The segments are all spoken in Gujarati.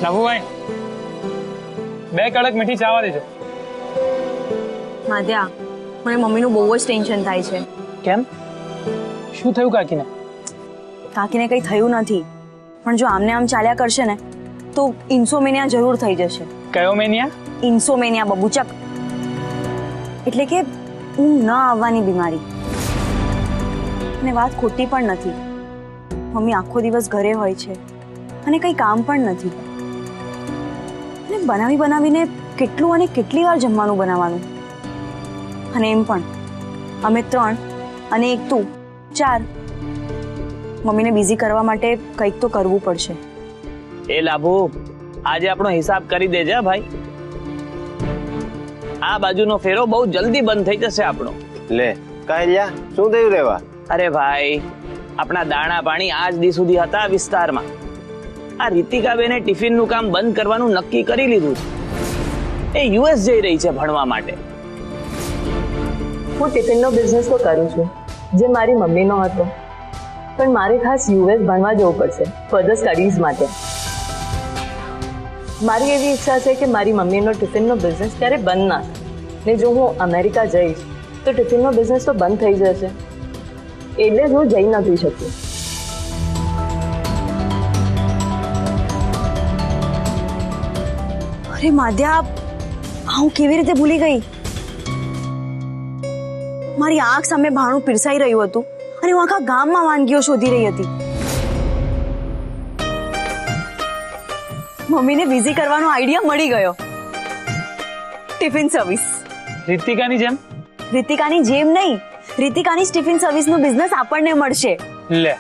નભુભાઈ, 2 કડક મીઠી ચાવા દેજો. માધ્યા, મને મમ્મીનું બહુ જ ટેન્શન થાય છે. કેમ? શું થયું કાકીને? કાકીને કંઈ થયું નથી, પણ જો આમને આમ ચાલ્યા કરશે ને તો ઇન્સોમેનિયા જરૂર થઈ જશે. કયો મેનિયા? ઇન્સોમેનિયા બબુચક, એટલે કે ઊંઘ ન આવવાની બીમારી. અને વાત ખોટી પણ નથી. મમ્મી આખો દિવસ ઘરે હોય છે અને કંઈ કામ પણ નથી. અને બનાવીને કેટલું અને કેટલી વાર જમવાનું બનાવવાનું. અને એમ પણ અમે 3 અને 1 તું 4. મમ્મીને બિઝી કરવા માટે કંઈક તો કરવું પડશે. એ લાભુ, આજે આપણો હિસાબ કરી દેજે ભાઈ. આ બાજુનો ફેરો બહુ જલ્દી બંધ થઈ જશે આપણો. લે કાંઈ શું થયું રેવા? અરે ભાઈ, આપણા દાણા પાણી આજ દી સુધી હતા વિસ્તારમાં. આ રીતિકાબેને ટિફિનનું કામ બંધ કરવાનું નક્કી કરી લીધું છે. એ યુએસ જઈ રહી છે ભણવા માટે. હું ટિફિનનો બિઝનેસ તો કરું છું, જે મારી મમ્મીનો હતો, પણ મારે ખાસ યુએસ ભણવા જવું પડશે ફર્ધર સ્ટડીઝ માટે. મારી એવી ઈચ્છા છે કે મારી મમ્મીનો ટિફિનનો બિઝનેસ ત્યારે બંધ ના થાય. ને જો હું અમેરિકા જઈશ તો ટિફિનનો બિઝનેસ તો બંધ થઈ જશે, એટલે જ હું જઈ નથી શકું. અરે માધ્યા, હું કેવી રીતે ભૂલી ગઈ? મારી આંખ સામે ભાણું પીરસાઈ રહ્યું હતું અને હું આખા ગામમાં વાનગીઓ શોધી રહી હતી. મમ્મીને બિઝી કરવાનો આઈડિયા મળી ગયો. Tiffin service. રીતિકાની જેમ? રીતિકાની જેમ નહીં, રીતિકાની ટિફિન સર્વિસનો બિઝનેસ આપણને મળશે. લે,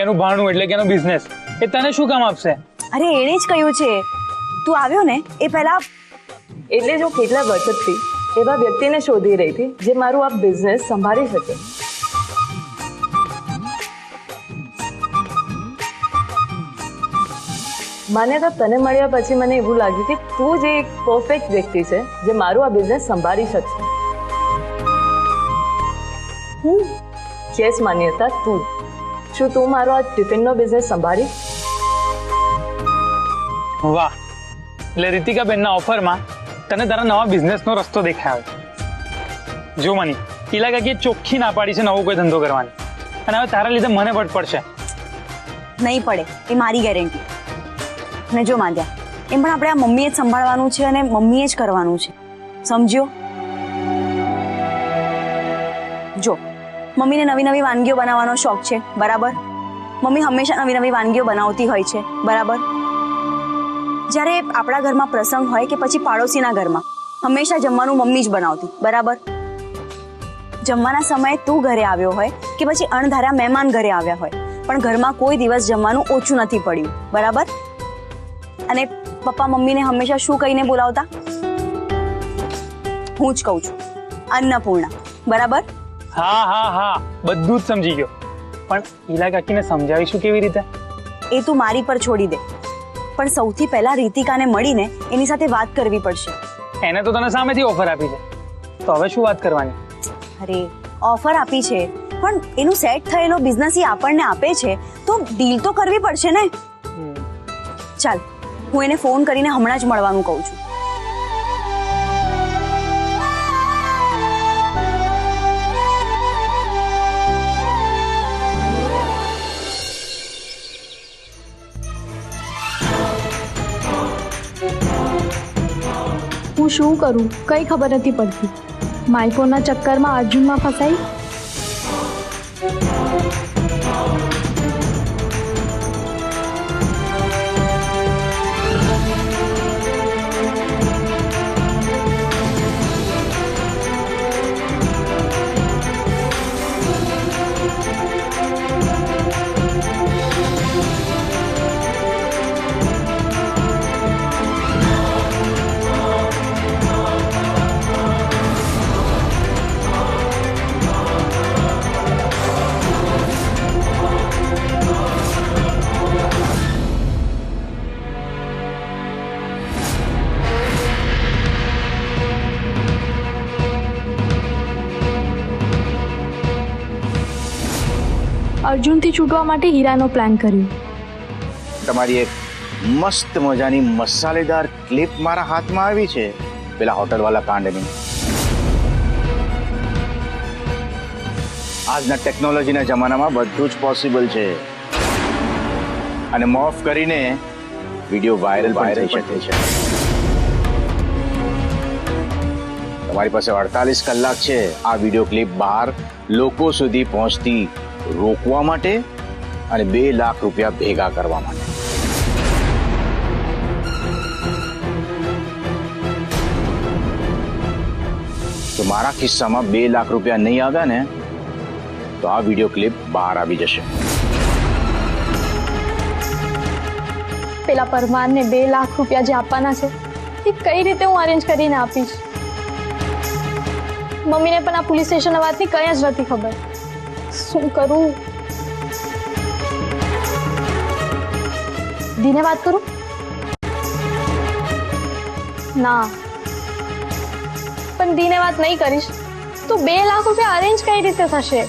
એનું ભાણું એટલે કે એનો બિઝનેસ એ તને શું કામ આપશે? અરે એણે જ કહ્યું છે. તું આવ્યો ને એ પહેલા. એટલે જ હું કેટલા વર્ષથી એવા વ્યક્તિને શોધી રહી હતી જે મારું આ બિઝનેસ સંભાળી શકે. મને તો તને મળ્યા પછી મને એવું લાગ્યું કે તું જ એક પરફેક્ટ વ્યક્તિ છે જે મારું આ બિઝનેસ સંભાળી શકશે. હું યસ માન્યતા, તું. શું તું મારો આ ટિફિનનો બિઝનેસ સંભાળીશ? વાહ, એટલે રીતિકાબેનના ઓફરમાં તને તારા નવા બિઝનેસનો રસ્તો દેખાયો. જો મની, ઈલા કાકીએ ચોખ્ખી ના પાડી છે નવો કોઈ ધંધો કરવાની, અને હવે તારા લીધે મને વટ પડશે. નહીં પડે, એ મારી ગેરંટી. અને જો માધ્યા, એમ પણ આપણે આ મમ્મીએ જ સંભાળવાનું છે અને મમ્મીએ જ કરવાનું છે, સમજ્યો? જો મમ્મીને નવી નવી વાનગીઓ બનાવવાનો શોખ છે, બરાબર? મમ્મી હંમેશા નવી નવી વાનગીઓ બનાવતી હોય છે, બરાબર? જ્યારે આપણા ઘરમાં પ્રસંગ હોય કે પછી પાડોશીના ઘરમાં હંમેશા જમવાનું મમ્મી જ બનાવતી, બરાબર? જમવાના સમયે તું ઘરે આવ્યો હોય કે પછી અણધાર્યા મહેમાન ઘરે આવ્યા હોય, પણ ઘરમાં કોઈ દિવસ જમવાનું ઓછું નથી પડ્યું, બરાબર? અને પપ્પા મમ્મીને હંમેશા શું કહીને બોલાવતા? હું જ કહું છું, અન્નપૂર્ણા, બરાબર? હા હા હા, બધું જ સમજી ગયો, પણ ઈલા કાકીને સમજાવીશું કેવી રીતે? એ તું મારી પર છોડી દે, પણ સૌથી પહેલા રીતિકાને મળીને એની સાથે વાત કરવી પડશે. એને તો તને સામેથી ઓફર આપી છે, તો હવે શું વાત કરવાની? અરે ઓફર આપી છે, પણ એનું સેટ થયેલો બિઝનેસ એ આપણને આપે છે, તો ડીલ તો કરવી પડશે ને. ચાલ, હું એને ફોન કરીને હમણાં જ મળવાનું કહું છું. હું શું કરું કંઈ ખબર નથી પડતી. માઇકોના ચક્કરમાં અર્જુનમાં ફસાઈ. અર્જુનથી છૂટવા માટે હીરાનો પ્લાન કર્યો. તમારી એક મસ્ત મજાની મસાલેદાર ક્લિપ મારા હાથમાં આવી છે પેલા હોટલવાળા કાંડની. આજના ટેકનોલોજીના જમાનામાં બધું જ પોસિબલ છે અને મોફ કરીને વિડીયો વાયરલ થઈ શકે છે. તમારી પાસે 48 કલાક છે આ વિડીયો ક્લિપ બહાર લોકો સુધી પહોંચતી રોકવા માટે અને 2 લાખ રૂપિયા ભેગા કરવા માટે. તો મારા કિસ્સામાં 2 લાખ રૂપિયા નહીં આવ્યા ને તો આ વિડીયો ક્લિપ બહાર આવી જશે. પેલા પરમારને 2 લાખ રૂપિયા જે આપવાના છે એ કઈ રીતે હું અરેન્જ કરીને આપીશ? મમ્મીને પણ આ પોલીસ સ્ટેશનના વાતની કંઈ જ નથી ખબર. શું કરું? દીને વાત કરું? ના, પણ દીને વાત નહીં કરીશ તો 2 લાખ રૂપિયા અરેન્જ કઈ રીતે થશે?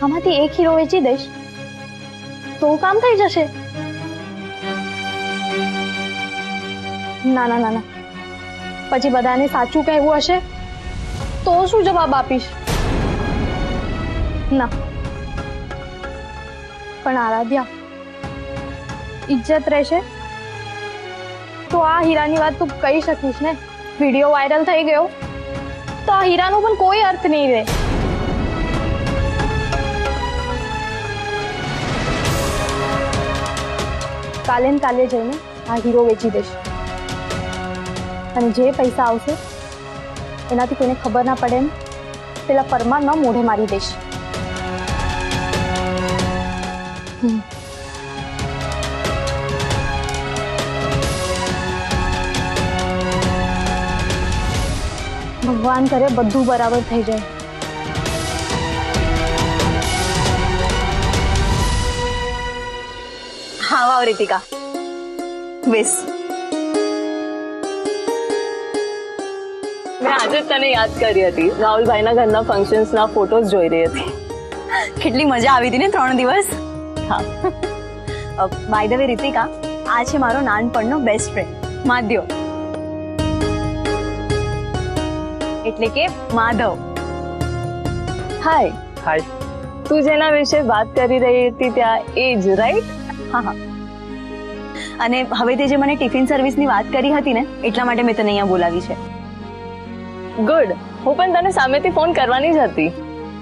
આમાંથી એક હીરો વેચી દઈશ તો કામ થઈ જશે. ના ના ના ના, પછી બધાને સાચું કહેવું હશે તો શું જવાબ આપીશ? ના, પણ આરાધ્યા, ઇજ્જત રહેશે તો આ હીરાની વાત તું કહી શકીશ ને. વિડીયો વાયરલ થઈ ગયો તો આ હીરાનો પણ કોઈ અર્થ નહીં રહે. કાલે ને કાલે જઈને આ હીરો વેચી દઈશ અને જે પૈસા આવશે એનાથી કોઈને ખબર ના પડે એમ પેલા પરમારના મોઢે મારી દઈશ. ભગવાન કરે બધું બરાબર થઈ જાય. હા વાવ રીતિકા, બેસ. મેં આજે જ તને યાદ કરી હતી. રાહુલભાઈના ઘરના ફંક્શન્સના ફોટોઝ જોઈ રહી હતી. કેટલી મજા આવી હતી ને 3 દિવસ. હા, બાય ધ વે રીતિકા, આ છે મારો નાનપણનો બેસ્ટ ફ્રેન્ડ માધ્યો, એટલે કે માધવ. હાય. હાય. તું જેના વિશે વાત કરી રહી હતી ત્યાં એ જ, રાઈટ? હા હા. અને હવે તે જે મને ટિફિન સર્વિસની વાત કરી હતી ને એટલા માટે મેં તને અહીંયા બોલાવી છે. ગુડ. હું પણ તને સામેથી ફોન કરવાની જ હતી.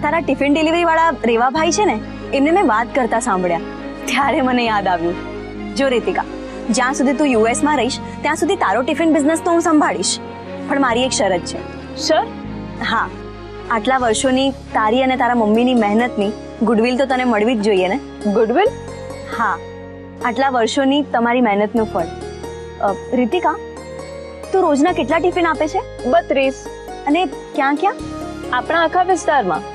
તારા ટિફિન ડિલિવરી વાળા રેવાભાઈ છે ને એમને મેં વાત કરતા સાંભળ્યા ત્યારે મને યાદ આવ્યું. જો રીતિકા, જ્યાં સુધી તું યુએસ માં રહીશ ત્યાં સુધી તારો ટિફિન બિઝનેસ તો હું સંભાળીશ, પણ મારી એક શરત છે. શ્યોર? હા, આટલા વર્ષોની તારી અને તારા મમ્મીની મહેનતની ગુડવિલ તો તને મળવી જ જોઈએ ને. ગુડવિલ? હા, આટલા વર્ષોની તમારી મહેનતનું ફળ. રીતિકા, તું રોજના કેટલા ટિફિન આપે છે? 32. અને ક્યાં ક્યાં? આપણા આખા વિસ્તારમાં,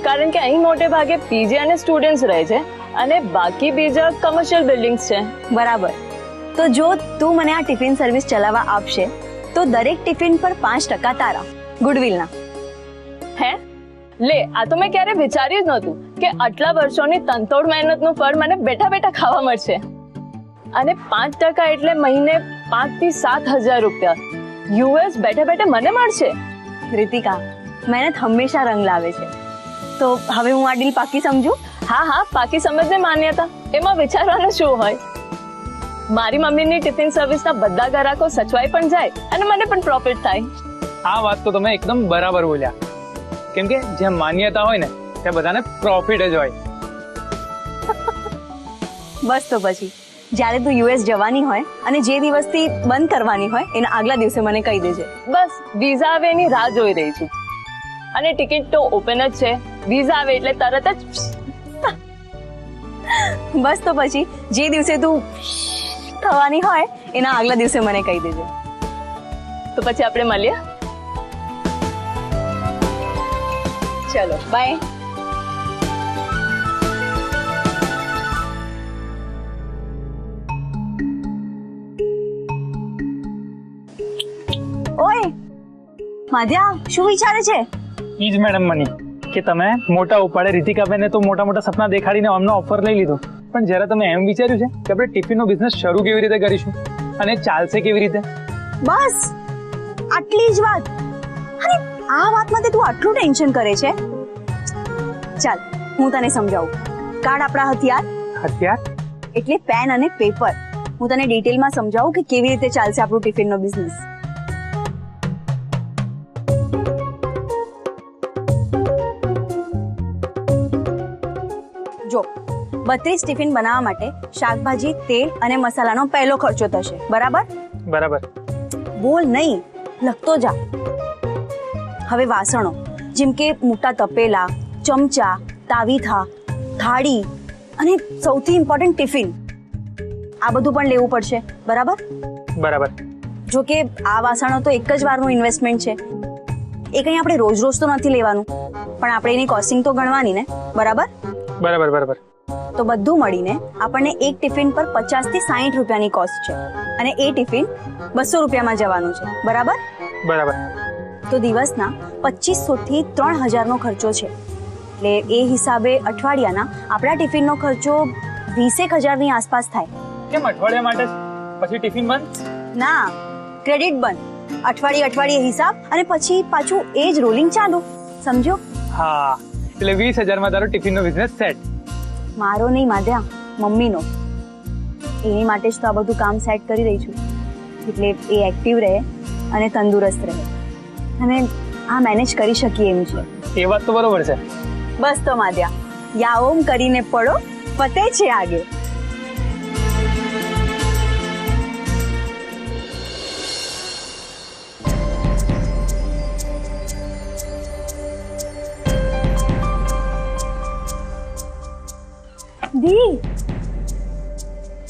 કારણ કે અહીં મોટે ભાગે પીજી અને સ્ટુડન્ટ્સ રહે છે અને બાકી બીજા કમર્શિયલ બિલ્ડિંગ્સ છે. બરાબર. તો જો તું મને આ ટિફિન સર્વિસ ચલાવવા આપશે તો દરેક ટિફિન પર 5% તારા ગુડવિલના. હે લે, આ તો મેં ક્યારે વિચાર્યું જ નહોતું કે આટલા વર્ષોની તનતોડ મહેનતનું ફળ મને બેઠા બેઠા ખાવા મળશે. અને 5% એટલે મહિને 5 થી 7,000 રૂપિયા યુએસ બેઠા બેઠા મને મળશે. રીતિકા, મહેનત હંમેશા રંગ લાવે છે. તો હવે હું આ ડીલ પાકી સમજુ? હા હા, પાકી સમજને માન્યતા, એમાં વિચારવાનું શું હોય. મારી મમ્મીની ટિફિન સર્વિસના બધા ગ્રાહકો સચવાઈ પણ જાય અને મને પણ પ્રોફિટ થાય. આ વાત તો તમે એકદમ બરાબર બોલ્યા, કેમ કે જ્યાં માન્યતા હોય ને ત્યાં બધાને પ્રોફિટ જ હોય. બસ તો પછી જ્યારે તું યુએસ જવાની હોય અને જે દિવસથી બંધ કરવાની હોય એના આગલા દિવસે મને કહી દેજે. બસ વિઝા આવે એની રાહ જોઈ રહી છું. અને ટિકિટ તો ઓપન જ છે. વિઝા આવે એટલે તરત જ. બસ તો પછી જે દિવસે તું થવાની હોય એના આગલા દિવસે મને કહી દેજે. તો પછી આપણે મળીએ. ચલો બાય. માધ્યા શું વિચારે છે? ઈ જ મેડમ મની કે તમે મોટા ઉપાડે રીતિકાબેને તો મોટા મોટા સપના દેખાડીને અમને ઓફર લઈ લીધો, પણ જ્યારે તમે એમ વિચાર્યું છે કે આપણે ટિફિનનો બિઝનેસ શરૂ કેવી રીતે કરીશું અને ચાલશે કેવી રીતે? બસ આટલી જ વાત. અરે આ વાતમાં તું આટલું ટેન્શન કરે છે? ચાલ હું તને સમજાવું. કાર્ડ આપણા હથિયાર હથિયાર એટલે પેન અને પેપર. હું તને ડિટેલમાં સમજાવું કે કેવી રીતે ચાલશે આપણું ટિફિનનો બિઝનેસ. જો 32 ટિફિન બનાવવા માટે શાકભાજી, તેલ અને મસાલાનો પહેલો ખર્ચો થશે. બરાબર? બરાબર. બોલ નહીં, લખતો જા. હવે વાસણો જેમ કે મોટા તપેલા, ચમચા, તાવીથા, થાળી અને સૌથી ઇમ્પોર્ટન્ટ ટિફિન, આ બધું પણ લેવું પડશે. બરાબર? બરાબર. જો કે આ વાસણો તો એક જ વારનું ઇન્વેસ્ટમેન્ટ છે, એ કંઈ આપણે રોજ રોજ તો નથી લેવાનું, પણ આપણે એની કોસ્ટિંગ તો ગણવાની ને. બરાબર? બરાબર. બરાબર. તો બધું મળીને આપણને એક ટિફિન પર 50 થી 60 રૂપિયાની કોસ્ટ છે અને એ ટિફિન 200 રૂપિયામાં જવાનું છે. બરાબર? બરાબર. તો દિવસના 2500 થી 3000 નો ખર્ચો છે. એટલે એ હિસાબે અઠવાડિયાના આપણા ટિફિનનો ખર્ચો 20,000 ની આસપાસ થાય. કેમ અઠવાડિયા માટે જ? પછી ટિફિન બંધ? ના, ક્રેડિટ બંધ. અઠવાડિયે હિસાબ અને પછી પાછું એ જ રોલિંગ ચાલુ. સમજો? હા, એટલે 20,000 માં તારો ટિફિનનો બિઝનેસ સેટ. મારો નહીં માધ્યા, મમ્મીનો. એની માટે જ તો આ બધું કામ સેટ કરી રહી છું, એટલે એ એક્ટિવ રહે અને તંદુરસ્ત રહે અને આ મેનેજ કરી શકીએ એમ છે. એ વાત તો બરોબર છે. બસ તો માધ્યા, યાઓમ કરીને પડો, પતે છે આગે. દી,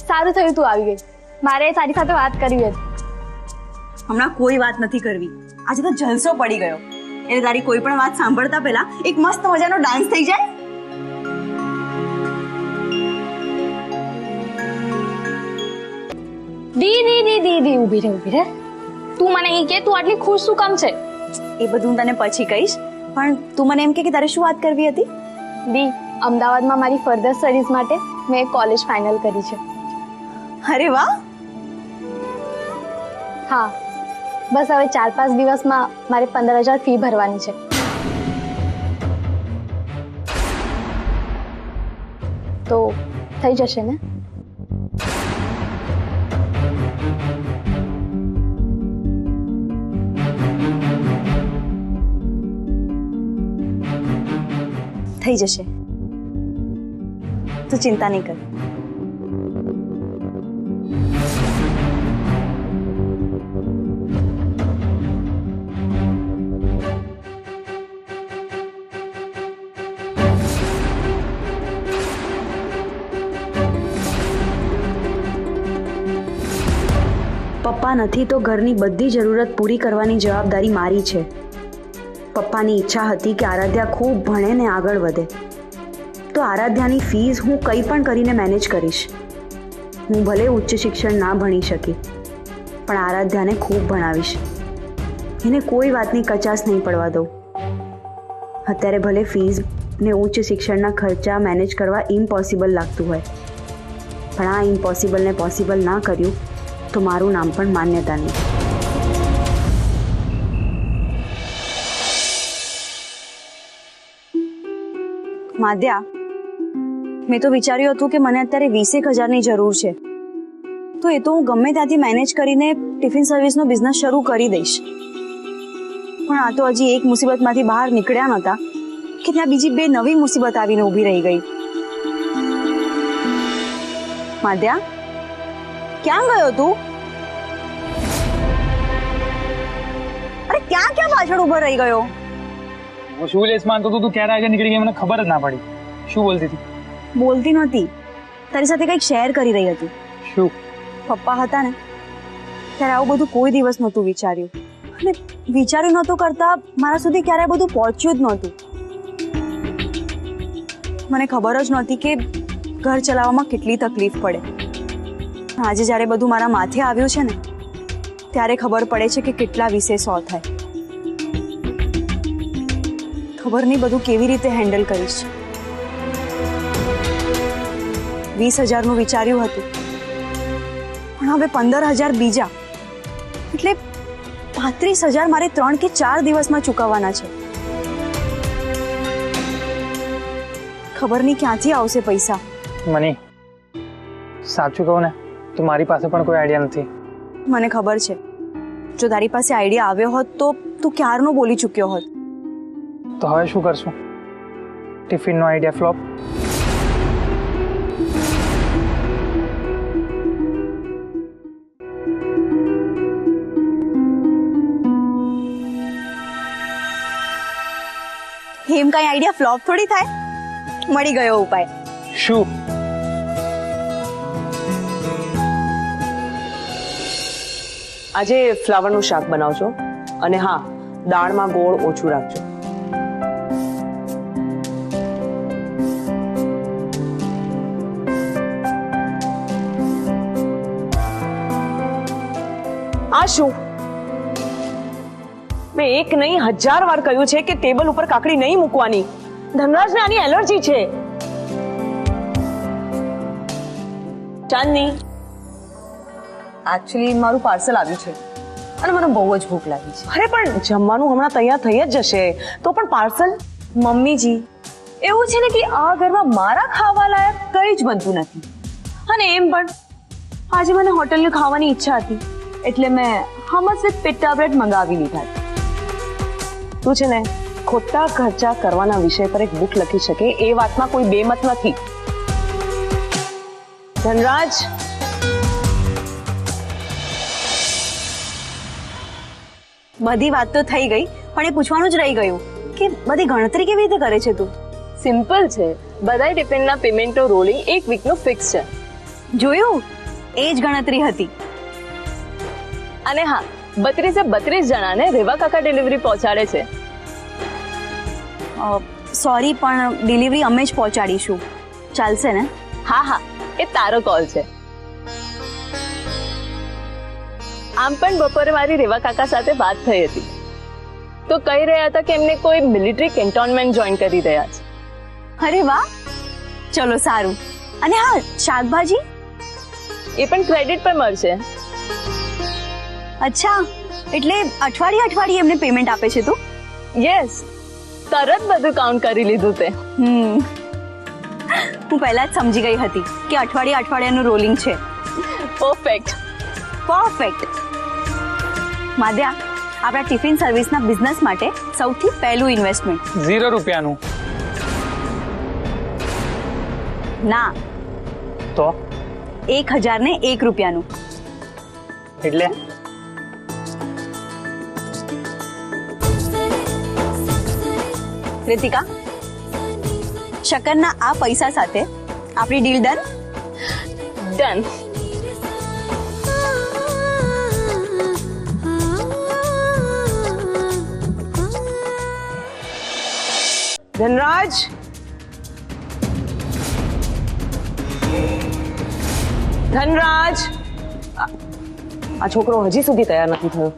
સારું થયું તું આવી ગઈ. મારે તારી સાથે વાત કરવી હતી. હમણાં કોઈ વાત નથી કરવી, આજે તો જલસો પડી ગયો. એટલે તારી કોઈ પણ વાત સાંભળતા પહેલા એક મસ્ત મજાનો ડાન્સ થઈ જાય. દી ઊભી રહે. તું મને એ કે તું આટલી ખુશ શું કામ છે? એ બધું હું તને પછી કહીશ, પણ તું મને એમ કે તારે શું વાત કરવી હતી? દી, અમદાવાદમાં મારી ફર્ધર સ્ટડીઝ માટે મેં એક કોલેજ ફાઇનલ કરી છે. અરે વાહ. હા, બસ હવે 4-5 દિવસમાં મારે 15,000 ફી ભરવાની છે. તો થઈ જશે ને? થઈ જશે, તું ચિંતા નહીં કર. પપ્પા નથી તો ઘરની બધી જરૂરત પૂરી કરવાની જવાબદારી મારી છે. પપ્પાની ઈચ્છા હતી કે આરાધ્યા ખૂબ ભણે ને આગળ વધે, તો આરાધ્યાની ફીસ હું કંઈ પણ કરીને મેનેજ કરીશ. હું ભલે ઉચ્ચ શિક્ષણ ના ભણી શકી, પણ આરાધ્યાને ખૂબ ભણાવીશ. એને કોઈ વાતની કચાશ નહીં પડવા દઉં. અત્યારે ભલે ફીસ ને ઉચ્ચ શિક્ષણના ખર્ચા મેનેજ કરવા ઇમ્પોસિબલ લાગતું હોય, પણ આ ઇમ્પોસિબલને પોસિબલ ના કર્યું તો મારું નામ પણ માન્યતા નહીં. માધ્યા, મેં તો વિચાર્યું હતું કે મને અત્યારે 20,000 ની જરૂર છે, તો એ તો હું ગમે ત્યાંથી મેનેજ કરીને ટિફિન સર્વિસનો બિઝનેસ શરૂ કરી દઈશ. પણ આ તો હજી એક મુસીબતમાંથી બહાર નીકળ્યા નહોતા કે ત્યાં બીજી 2 નવી મુસીબત આવીને ઊભી રહી ગઈ. માધ્યા, ક્યાં ગયો તું? અરે ક્યાં પાછળ ઊભો રહી ગયો? હું શું લેસ માનતો હતો, તું ક્યારે આગળ નીકળી ગઈ મને ખબર જ ના પડી. શું બોલતી હતી? બોલતી નહોતી, તારી સાથે કંઈક શેર કરી રહી હતી. શું? પપ્પા હતા ને ત્યારે આવું બધું કોઈ દિવસ નહોતું વિચાર્યું, અને વિચાર્યું નહોતું કરતા મારા સુધી ક્યારે બધું પહોંચ્યું જ નહોતું. મને ખબર જ નહોતી કે ઘર ચલાવવામાં કેટલી તકલીફ પડે. આજે જ્યારે બધું મારા માથે આવ્યું છે ને, ત્યારે ખબર પડે છે કે કેટલા વિશે 100 થાય. ખબર નહીં બધું કેવી રીતે હેન્ડલ કરીશ. 20,000નું વિચાર્યું હતું, પણ હવે 15,000 બીજા, એટલે 35,000 મારે 3 કે 4 દિવસમાં ચૂકવવાના છે. ખબર નહીં ક્યાંથી આવશે પૈસા. મની, સાચું કહું ને તો મારી પાસે પણ કોઈ આઈડિયા નથી. મને ખબર છે, જો તારી પાસે આઈડિયા આવ્યો હોત તો તું ક્યારનો બોલી ચૂક્યો હોત. તો હવે શું કરશું? ટિફિનનો આઈડિયા ફ્લોપ. એમ કઈ આઈડિયા ફ્લોપ થોડી થાય. મળી ગયો ઉપાય. શું? આજે ફ્લાવરનું શાક બનાવજો અને હા, દાળમાં ગોળ ઓછું રાખજો. આ શું? મેં એક નહીં 1000 વાર કહ્યું છે કે ટેબલ ઉપર કાકડી નહીં મૂકવાની. ધનરાજને આની એલર્જી છે. ચાંદની, એકચ્યુઅલી મારું પાર્સલ આવ્યું છે અને મને બહુ જ ભૂખ લાગી છે. અરે પણ જમવાનું હમણાં તૈયાર થઈ જ જશે, તો પણ પાર્સલ. મમ્મીજી, એવું છે ને કે આ ઘરમાં મારા ખાવા લાયક કંઈ જ બનતું નથી, અને એમ પણ આજે મને હોટલનું ખાવાની ઈચ્છા હતી એટલે મેં હમસ વિથ પિટ્ટા બ્રેડ મંગાવી લીધા. તું છે ને ખોટા ખર્ચા કરવાના વિષય પર એક બુક લખી શકે એ વાતમાં કોઈ બેમત નથી. ધનરાજ, બધી વાત તો થઈ ગઈ, પણ એ પૂછવાનું જ રહી ગયું કે બધી ગણતરી કેવી રીતે કરે છે તું? સિમ્પલ છે, બધા ટિફિનના પેમેન્ટનો રોલિંગ એક વીકનું ફિક્સ છે. જોયું, એ જ ગણતરી હતી. અને હા, 32 જણાને રેવા કાકા ડિલિવરી પહોંચાડે છે. સોરી, પણ ડિલિવરી અમે જ પહોંચાડીશું, ચાલશે ને? હા હા, એ તારો કોલ છે. આમ પણ બપોરે મારી રેવા કાકા સાથે વાત થઈ હતી, તો કહી રહ્યા હતા કે એમને કોઈ મિલિટરી કેન્ટોનમેન્ટ જોઈન કરી રહ્યા છે. અરે વાહ, ચલો સારું. અને હા, શાકભાજી એ પણ ક્રેડિટ પર મળશે. અચ્છા, એટલે અઠવાડિયે એમને પેમેન્ટ આપે છે તું? યસ, તરત બધું કાઉન્ટ કરી લીધું તે. હું પહેલા જ સમજી ગઈ હતી કે અઠવાડિયાનું રોલિંગ છે. પરફેક્ટ. માધ્યા, આપણા ટિફિન સર્વિસના બિઝનેસ માટે સૌથી પહેલું ઇન્વેસ્ટમેન્ટ. 0 રૂપિયાનું. ના, તો 1,001 રૂપિયાનું. એટલે રીતિકા, શકરના આ પૈસા સાથે આપણી ડીલ ડન. ડન. ધનરાજ, આ છોકરો હજી સુધી તૈયાર નથી થયો.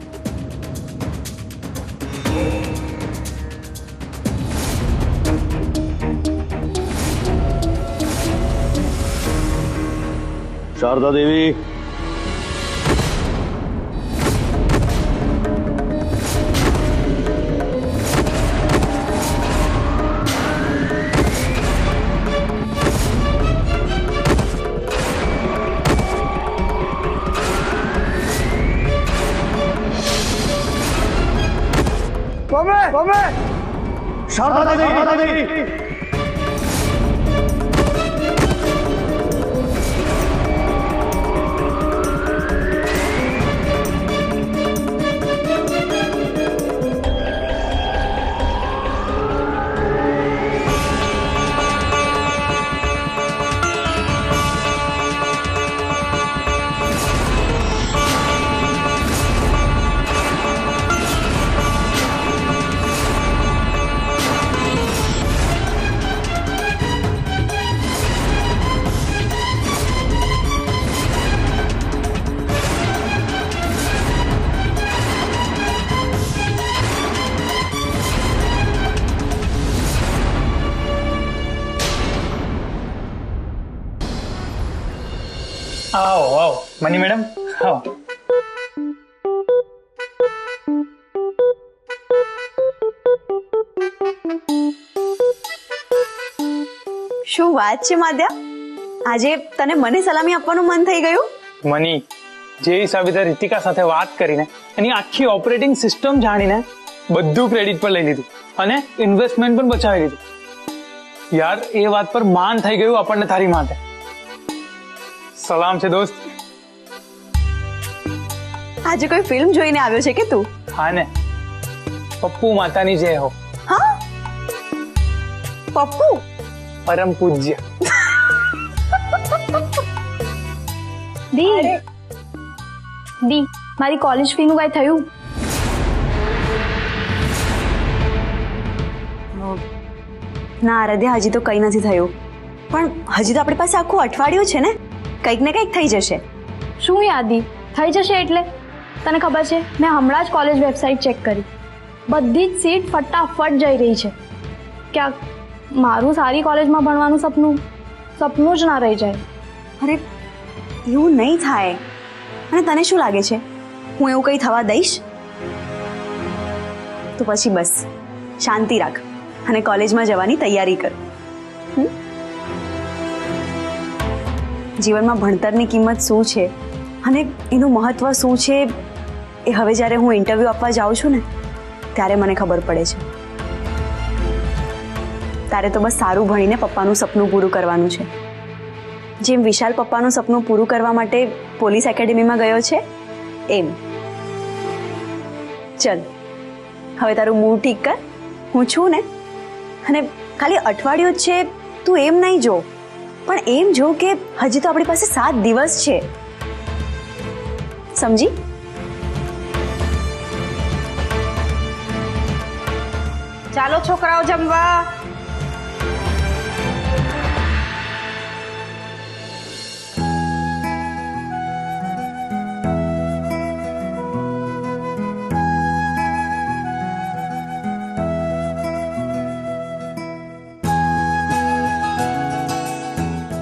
શારદા દેવી, શારદા દેવી, આવો આવો મની મેડમ આવો. શું વાત છે માધ્યા, આજે તને મને સલામી આપવાનું મન થઈ ગયું? મની, જે હિસાબે તે રીતિકા સાથે વાત કરીને એની આખી ઓપરેટિંગ સિસ્ટમ જાણીને બધું ક્રેડિટ પર લઈ લીધું અને ઇન્વેસ્ટમેન્ટ પણ બચાવી લીધું. યાર એ વાત પર માન થઈ ગયું આપણને તારી માટે. સલામ છે દોસ્ત. આજે કોઈ ફિલ્મ જોઈને આવ્યો છે કે તું? હા ને, પપ્પુ માતાની જય હો. હા, પપ્પુ પરમ પૂજ્ય. દી દી મારી કોલેજ ફી નું કઈ થયું? ના આરાધ્યા, હજી તો કંઈ નથી થયું, પણ હજી તો આપણી પાસે આખું અઠવાડિયું છે ને, કંઈક ને કંઈક થઈ જશે. શું યાદી થઈ જશે એટલે? તને ખબર છે મેં હમણાં જ કોલેજ વેબસાઇટ ચેક કરી, બધી જ સીટ ફટાફટ જઈ રહી છે. ક્યાંક મારું સારી કોલેજમાં ભણવાનું સપનું જ ના રહી જાય. અરે એવું નહીં થાય. અને તને શું લાગે છે હું એવું કંઈ થવા દઈશ? તો પછી બસ શાંતિ રાખ અને કોલેજમાં જવાની તૈયારી કર. જીવનમાં ભણતરની કિંમત શું છે અને એનું મહત્વ શું છે એ હવે જ્યારે હું ઇન્ટરવ્યૂ આપવા જાઉં છું ને ત્યારે મને ખબર પડે છે. તારે તો બસ સારું ભણીને પપ્પાનું સપનું પૂરું કરવાનું છે. જેમ વિશાલ પપ્પાનું સપનું પૂરું કરવા માટે પોલીસ એકેડેમીમાં ગયો છે એમ. ચલ હવે તારું મૂડ ઠીક કર, હું છું ને. અને ખાલી અઠવાડિયું જ છે, તું એમ નહીં જો, પણ એમ જો કે હજી તો આપણી પાસે 7 દિવસ છે, સમજી? ચાલો છોકરાઓ જમવા.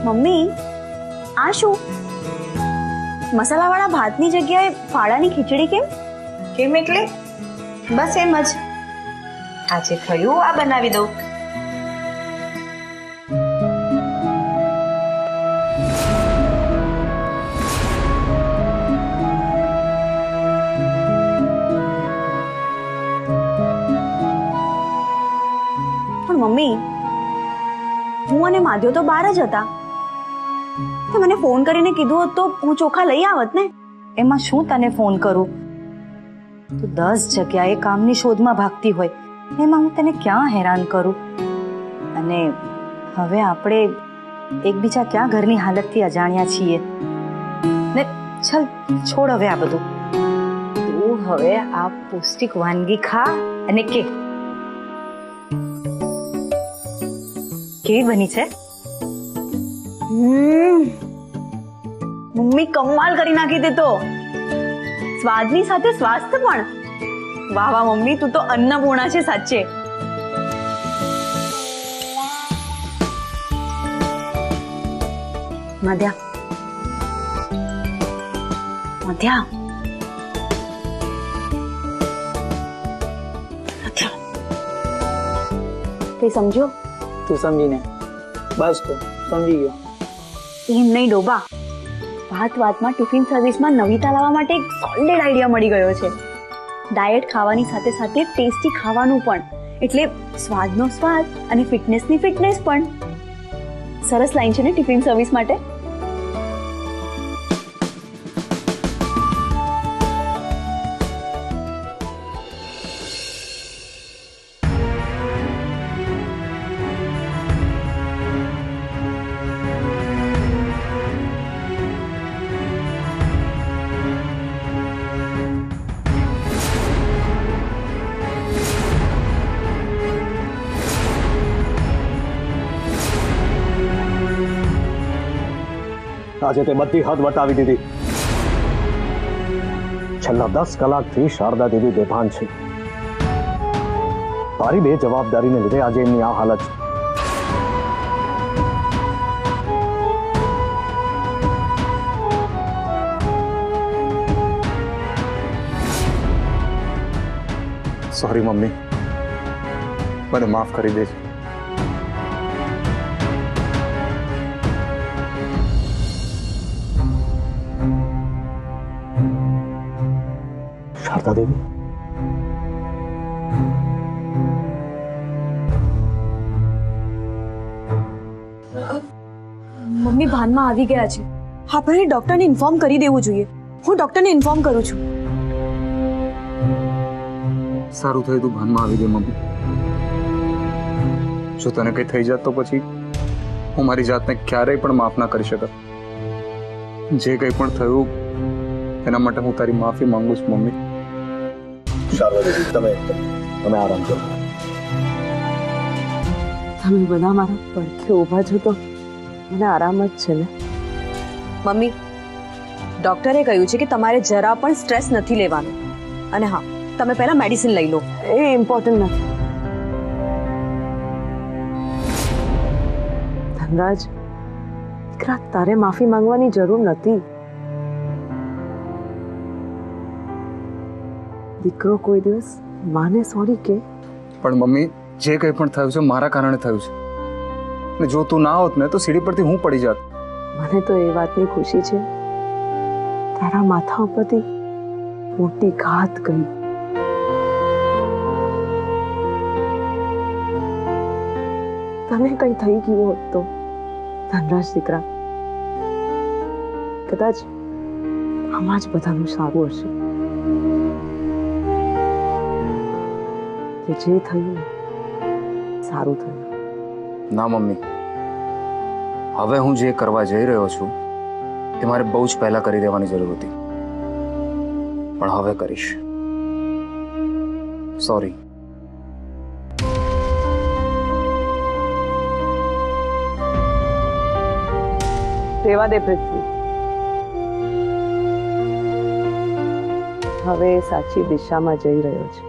મમ્મી, આ શું? મસાલાવાળા ભાતની જગ્યાએ ફાળાની ખીચડી કેમ? કેમ એટલે? બસ એમ જ. આજે થયું આ બનાવી દઉં. પણ મમ્મી, હું અને માધ્યો તો બહાર જ હતા. તો મને ફોન કરીને કીધું હોત તો હું ચોખા લઈ આવત ને. એમાં શું તને ફોન કરું? તું 10 જગ્યાએ કામની શોધમાં ભાગતી હોય, એમાં હું તને ક્યાં હેરાન કરું? અને હવે આપણે એકબીજા ક્યાં ઘરની હાલતથી અજાણ્યા છીએ ને. ચલ છોડ હવે આ બધું. તું હવે આ પૌષ્ટિક વાનગી ખા અને કેવી બની છે? મમ્મી કમાલ કરી નાખી તે તો. સ્વાદની સાથે સ્વાસ્થ્ય પણ. વાહ વાહ મમ્મી, તું તો અન્નપૂર્ણા છે સાચે. મધ્યા, મધ્યા, તે સમજો? તું સમજીને બસ તો સમજી ગયો. એમ નહીં ડોબા, વાત વાતમાં ટિફિન સર્વિસમાં નવીતા લાવવા માટે એક સોલિડ આઈડિયા મળી ગયો છે. ડાયટ ખાવાની સાથે સાથે ટેસ્ટી ખાવાનું પણ, એટલે સ્વાદનો સ્વાદ અને ફિટનેસની ફિટનેસ પણ. સરસ લાઈન છે ને ટિફિન સર્વિસ માટે. આજે તે બધી હદ વટાવી દીધી. છેલ્લા 10 કલાકથી શારદા દેવી બેભાન છે. તારી બે જવાબદારીને લીધે આજે એમની આ હાલત છે. સોરી મમ્મી, મને માફ કરી દેજો. શારદા દેવી, મમ્મી ભાનમાં આવી ગયા છે. આપણે ડોક્ટરને ઇન્ફોર્મ કરી દેવું જોઈએ. હું ડોક્ટરને ઇન્ફોર્મ કરું છું. સારું થયું તું ભાનમાં આવી ગઈ મમ્મી. જો તને કઈ થઈ જાત તો પછી હું મારી જાતને ક્યારેય પણ માફ ના કરી શકત. જે કઈ પણ થયું એના માટે હું તારી માફી માંગુ છું મમ્મી. શારદા દેવી, તમે આરામ કરો. તમે બધા મારા પડખે ઊભા છો તો મને આરામ જ છે ને. મમ્મી, ડોક્ટરે કહ્યું છે કે તમારે જરા પણ સ્ટ્રેસ નથી લેવાનો. અને હા, તમે પહેલા મેડિસિન લઈ લો. એ ઇમ્પોર્ટન્ટ નથી. ધનરાજ, દીકરા, તારે માફી માંગવાની જરૂર નથી. દીકરો કોઈ દિવસ માને સોરી કે. પણ મમ્મી, જે કંઈ પણ થયું છે મારા કારણે થયું છે. અને જો તું ના હોત ને તો સીડી પરથી હું પડી જાત. મને તો એ વાતની ખુશી છે તારા માથા ઉપરથી મોટી ઘાત ગઈ. તને કઈ થઈ ગયું હોત તો ધનરાજ દીકરા, કદાચ આમાં જ બધાનું સારું હશે. જે થયું ને સારું થયું. ના મમ્મી, હવે હું જે કરવા જઈ રહ્યો છું એ મારે બહુ જ પહેલા કરી દેવાની જરૂર હતી, પણ હવે કરીશ. સોરી. રેવા દે પૃથ્વી. હવે સાચી દિશામાં જઈ રહ્યો છે.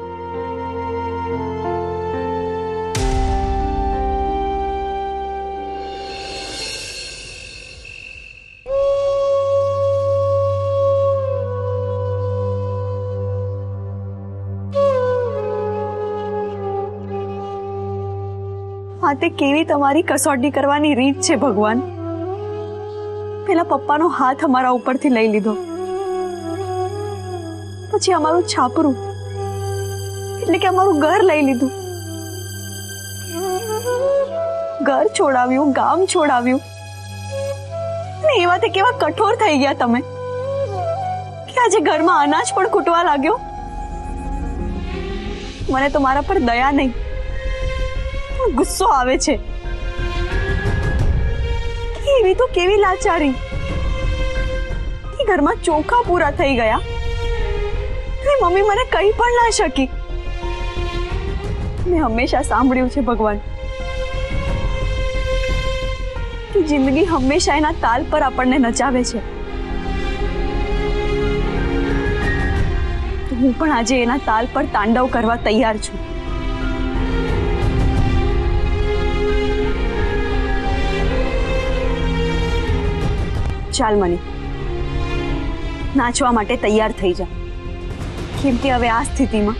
આ તે કેવી તમારી કસોટી કરવાની રીત છે ભગવાન. પેલા પપ્પાનો હાથ અમારા ઉપરથી લઈ લીધો, પછી અમારું છાપરું એટલે કે અમારું ઘર લઈ લીધું. ઘર છોડાવ્યું, ગામ છોડાવ્યું, અને એવા તે કેવા કઠોર થઈ ગયા તમે કે આજે ઘરમાં અનાજ પણ ખૂટવા લાગ્યો. મને તો મારા પર દયા નહીં, ગુસ્સો આવે છે. એવી તો કેવી લાચારી કે ઘરમાં ચોખા પૂરા થઈ ગયા અને મમ્મી મને કહી પણ ના શકી. મેં હંમેશા સાંભળ્યું છે ભગવાન કે જિંદગી હંમેશા એના તાલ પર આપણને નચાવે છે. તો હું પણ આજે એના તાલ પર તાંડવ કરવા તૈયાર છું. ચાલ મની, નાચવા માટે તૈયાર થઈ જા. કેમ કે હવે આ સ્થિતિમાં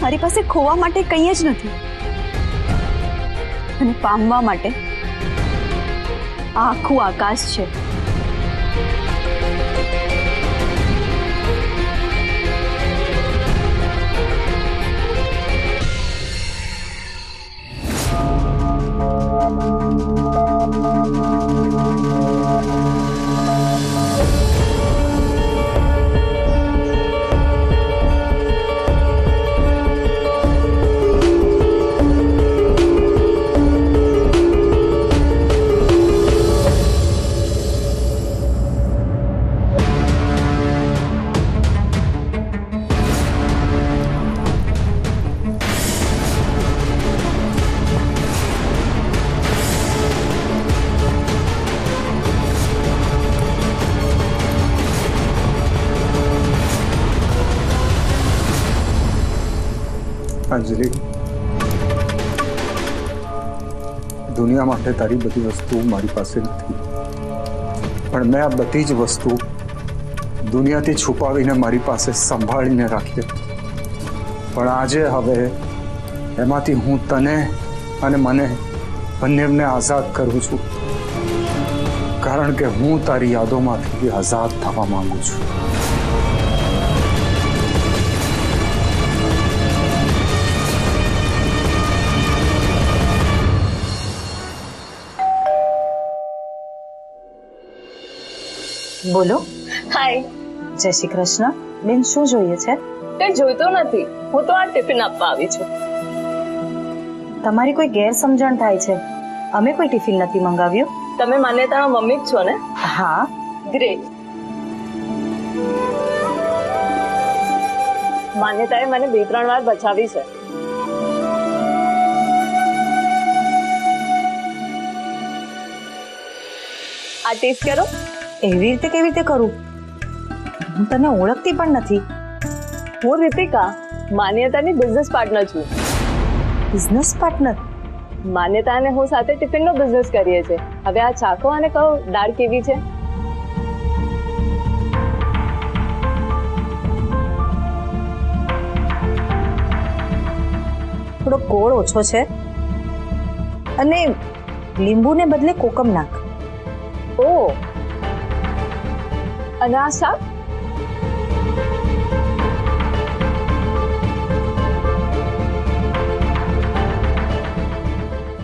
મારી પાસે ખોવા માટે કંઈ જ નથી અને પામવા માટે આ આખું આકાશ છે. અંજલિ, દુનિયા માટે તારી બધી વસ્તુઓ મારી પાસે નથી, પણ મેં આ બધી જ વસ્તુ દુનિયાથી છુપાવીને મારી પાસે સંભાળીને રાખી. પણ આજે હવે એમાંથી હું તને અને મને બંનેને આઝાદ કરું છું, કારણ કે હું તારી યાદોમાંથી આઝાદ થવા માંગુ છું. બોલો. હાય. જય શ્રી કૃષ્ણ. બેન, શું જોઈએ છે? કઈ જોઈતો નથી, હું તો આ ટિફિન આપવા આવી છું. તમારી કોઈ ગેરસમજણ થાય છે. અમે કોઈ ટિફિન નથી મંગાવ્યું. તમે માન્યતાના મમ્મી જ છો ને? હા. ગ્રેટ. માન્યતાએ મને 2-3 વાર બચાવી છે. આ ટેસ્ટ કરો. એવી રીતે કેવી રીતે કરું? હું તને ઓળખતી પણ નથી. હું રીતિકા, માન્યતાની બિઝનેસ પાર્ટનર છું. Business partner? માન્યતા અને હું સાથે ટિફિનનો બિઝનેસ કરીએ છીએ. હવે આ ચાખો અને કહો દાળ કેવી છે. થોડો ગોળ ઓછો છે અને લીંબુને બદલે કોકમ નાખ. ઓ, અને આ શાક?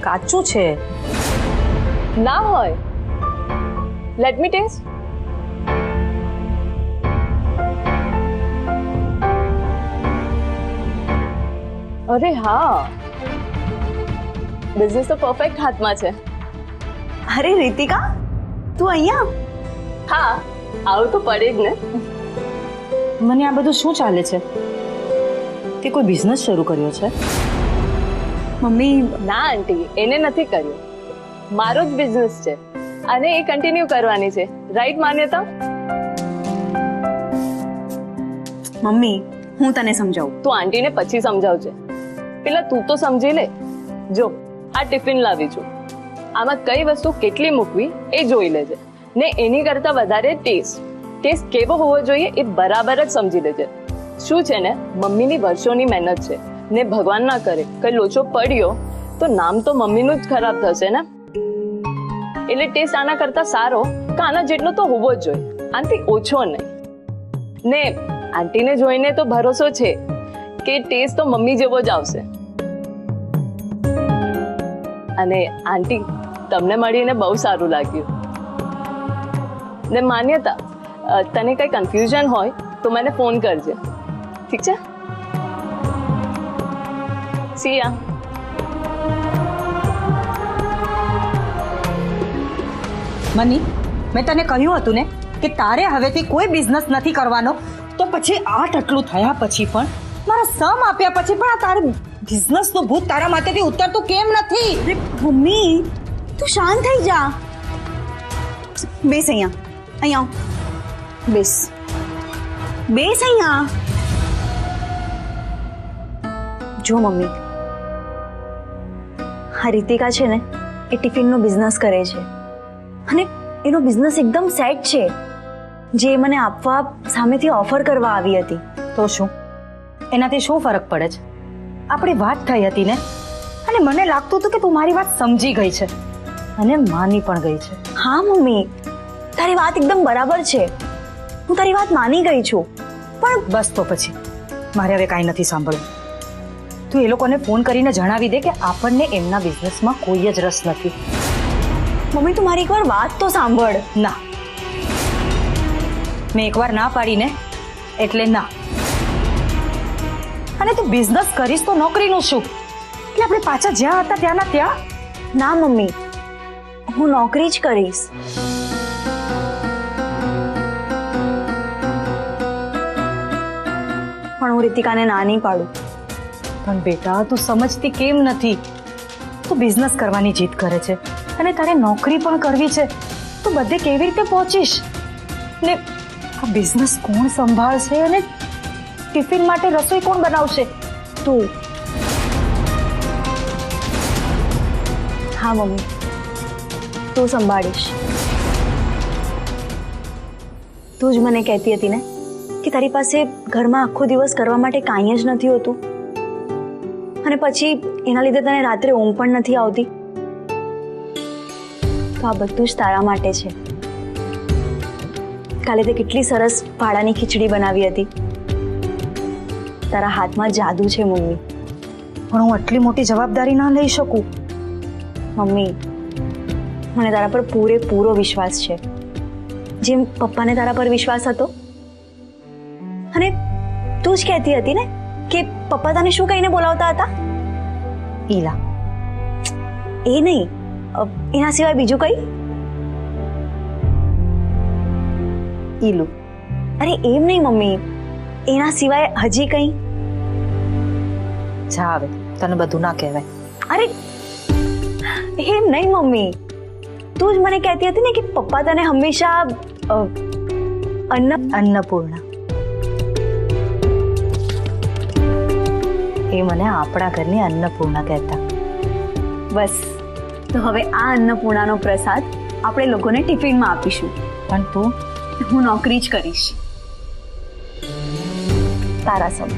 કાચું છે. ના હોય. Let me taste. અરે હા, બિઝનેસ તો પરફેક્ટ હાથમાં છે. અરે રીતિકા, તું અહીંયા? હા, આવું તો પડે જ ને. મને આ બધું શું ચાલે છે? તે કોઈ બિઝનેસ શરૂ કર્યો છે? મમ્મી, ના આંટી, એને નથી કર્યું. મારો જ બિઝનેસ છે અને એ કન્ટિન્યુ કરવાની છે. રાઈટ માન્યતા? મમ્મી, હું તને સમજાવું. તું આંટીને પછી સમજાવજે. પેલા તું તો સમજી લે. જો, આ ટિફિન લાવી છું. આમાં કઈ વસ્તુ કેટલી મૂકવી એ જોઈ લેજે ને એની કરતા વધારે ટેસ્ટ કેવો હોવો જોઈએ એ બરાબર જ સમજી લેજે. શું છે ને, મમ્મીની વર્ષોની મહેનત છે ને ભગવાન ના કરે કઈ લોચો પડ્યો તો નામ તો મમ્મીનું જ ખરાબ થશે ને. એટલે ટેસ્ટ આના કરતા સારો કે આના જેટલો તો હોવો જ જોઈએ, આનાથી ઓછો નહીં. ને આંટીને જોઈને તો ભરોસો છે કે ટેસ્ટ તો મમ્મી જેવો જ આવશે. અને આંટી, તમને મળીને બહુ સારું લાગ્યું. ને માન્યતા, તને કઈ કન્ફ્યુઝન હોય તો મને ફોન કરજે, ઠીક છે? સી યા. મની, મેં તને કહ્યું હતું ને કે તારે હવેથી કોઈ બિઝનેસ નથી કરવાનો. તો પછી આટલું થયા પછી પણ, મારા સમ આપ્યા પછી પણ આ તારે બિઝનેસનું ભૂત તારા માથેથી ઉતરતું કેમ નથી? મમ્મી, તું શાંત થઈ જા. બેસ અહીંયા. અહીંયા આવ. બેસ. બેસ અહીંયા. જો મમ્મી, આ રીતિકા છે ને એ ટિફિનનો બિઝનેસ કરે છે અને એનો બિઝનેસ એકદમ સેટ છે. જે મને આપવા સામેથી ઓફર કરવા આવી હતી. તો શું એનાથી શું ફરક પડે છે? આપણી વાત થઈ હતી ને, અને મને લાગતું હતું કે તું મારી વાત સમજી ગઈ છે અને માની પણ ગઈ છે. હા મમ્મી, તારી વાત એકદમ બરાબર છે. હું તારી વાત માની ગઈ છું. પણ બસ, તો પછી મારે હવે કાંઈ નથી સાંભળવું. તું એ લોકોને ફોન કરીને જણાવી દે કે આપણને એમના બિઝનેસમાં કોઈ જ રસ નથી. મમ્મી, તું મારી એકવાર વાત તો સાંભળ. ના, મેં એકવાર ના પાડીને એટલે ના. અને તું બિઝનેસ કરીશ તો નોકરીનું શું? એટલે આપણે પાછા જ્યાં હતા ત્યાંના ત્યાં? ના મમ્મી, હું નોકરી જ કરીશ. પણ હું રીતિકાને ના નહીં પાડું. પણ બેટા, તું સમજતી કેમ નથી? તું બિઝનેસ કરવાની જીદ કરે છે અને તારે નોકરી પણ કરવી છે. તું બધે કેવી રીતે પહોંચીશ? ને આ બિઝનેસ કોણ સંભાળશે અને ટિફિન માટે રસોઈ કોણ બનાવશે? તું. હા મમ્મી, તું સંભાળીશ. તું જ મને કહેતી હતી ને કે તારી પાસે ઘરમાં આખો દિવસ કરવા માટે કાંઈ જ નથી હોતું. અને પછી એના લીધે તને રાત્રે ઊંઘ પણ નથી આવતી. તો આ બધું જ તારા માટે છે. કાલે તે કેટલી સરસ ફાળાની ખીચડી બનાવી હતી. તારા હાથમાં જાદુ છે મમ્મી. પણ હું આટલી મોટી જવાબદારી ના લઈ શકું. મમ્મી, મને તારા પર પૂરેપૂરો વિશ્વાસ છે, જેમ પપ્પાને તારા પર વિશ્વાસ હતો. અને તું જ કહેતી હતી ને કે પપ્પા તને શું કહીને બોલાવતા હતા? ઈલા. એ નહીં, એના સિવાય બીજું કઈ? ઈલું. અરે એમ નહીં મમ્મી, એના સિવાય હજી કઈ? જા આવે, તને બધું ના કહેવાય. અરે એમ નહીં મમ્મી, તું જ મને કહેતી હતી ને કે પપ્પા તને હંમેશા અન્નપૂર્ણા. એ મને આપણા ઘરની અન્નપૂર્ણા કહેતા. બસ, તો હવે આ અન્નપૂર્ણાનો પ્રસાદ આપણે લોકોને ટિફિનમાં આપીશું. પણ તું? હું નોકરી જ કરીશ તારા સમ.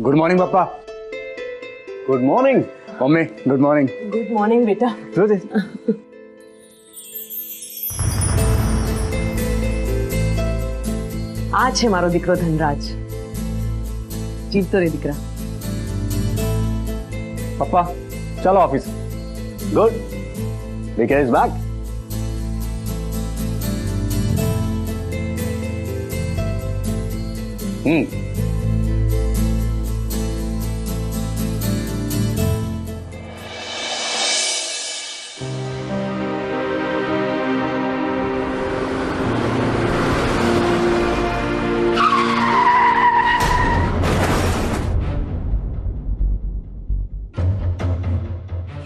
ગુડ મોર્નિંગ પપ્પા. Good morning mummy, good morning. Good morning બેટા. આ છે મારો દીકરો ધનરાજ. જીવતો રે દીકરા. પપ્પા ચાલો office. Good. Wicket is back.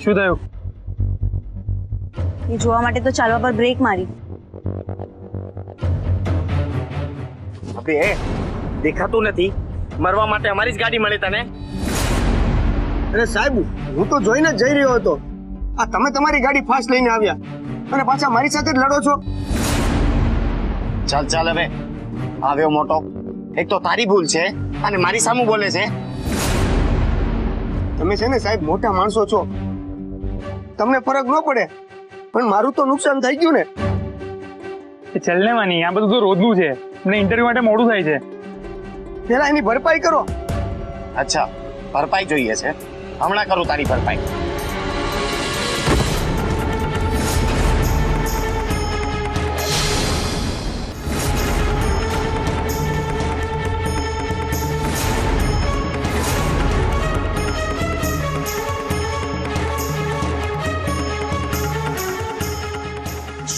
શું થયું? એ જોવા માટે તો ચાલવા પર બ્રેક મારી. અબે દેખાતું નથી, મરવા માટે અમારી જ ગાડી મળી તને. અરે સાહેબ, હું તો જોઈને જ જઈ રહ્યો હતો. આ તમે તમારી ગાડી ફાસ્ટ લઈને આવ્યા અને પાછા મારી સાથે જ લડો છો. ચાલ ચાલ હવે આવ્યો મોટો. એક તો તારી ભૂલ છે અને મારી સામું બોલે છે. તમે છે ને સાહેબ મોટા માણસો છો, તમને ફરક ન પડે, પણ મારું તો નુકસાન થઈ ગયું ને. ચલ ને માની, આ બધું તો રોજનું છે. મને ઇન્ટરવ્યુ માટે મોડું થાય છે. પેલા એની ભરપાઈ કરો. અચ્છા, ભરપાઈ જોઈએ છે. હમણાં કરું તારી ભરપાઈ.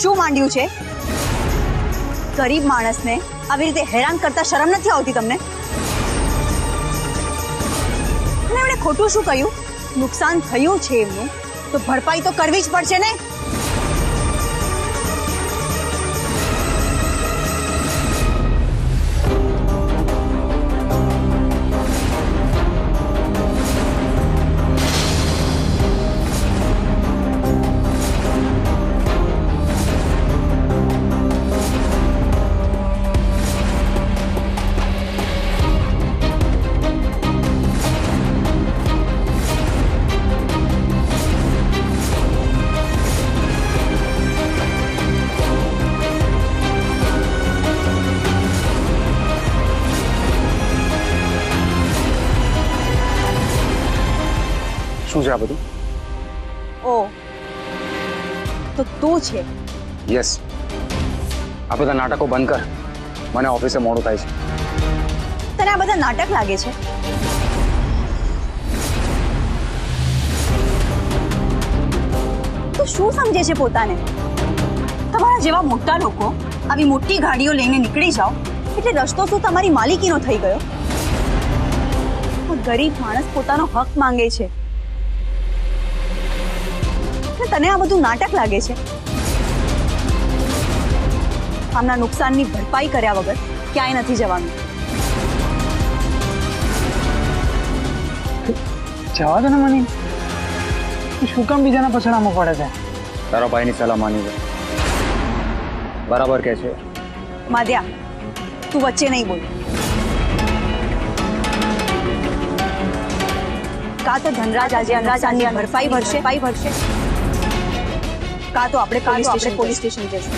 શું માંડ્યું છે? ગરીબ માણસને આવી રીતે હેરાન કરતા શરમ નથી આવતી તમને? અને એમણે ખોટું શું કહ્યું? નુકસાન થયું છે એમનું, તો ભરપાઈ તો કરવી જ પડશે ને. શું છે આ બધું? ઓ તો તું છે. યસ. આ બધા નાટકો બંધ કર. મને ઓફિસે મોડું થાય છે. તને આ બધા નાટક લાગે છે? તું શું સમજે છે પોતાને? તમારા જેવા મોટા લોકો આવી મોટી ગાડીઓ લઈને નીકળી જાઓ એટલે રસ્તો શું તમારી માલિકીનો થઈ ગયો? ગરીબ માણસ પોતાનો હક માંગે છે. તને આ બધું નાટક લાગે છે? આમના નુકસાનની ભરપાઈ કર્યા વગર ક્યાંય નથી જવાનું. જવા દો ને મની, તું શું કામ બીજાના પછડામાં પડે છે? તારા ભાઈની સલાહ માની લે. બરાબર કે છે. માધ્યા, તું વચ્ચે નહીં બોલ. કાં તો ધનરાજ આજે નુકસાનની ભરપાઈ ભરશે, કા તો આપણે પોલીસ સ્ટેશન જઈશું.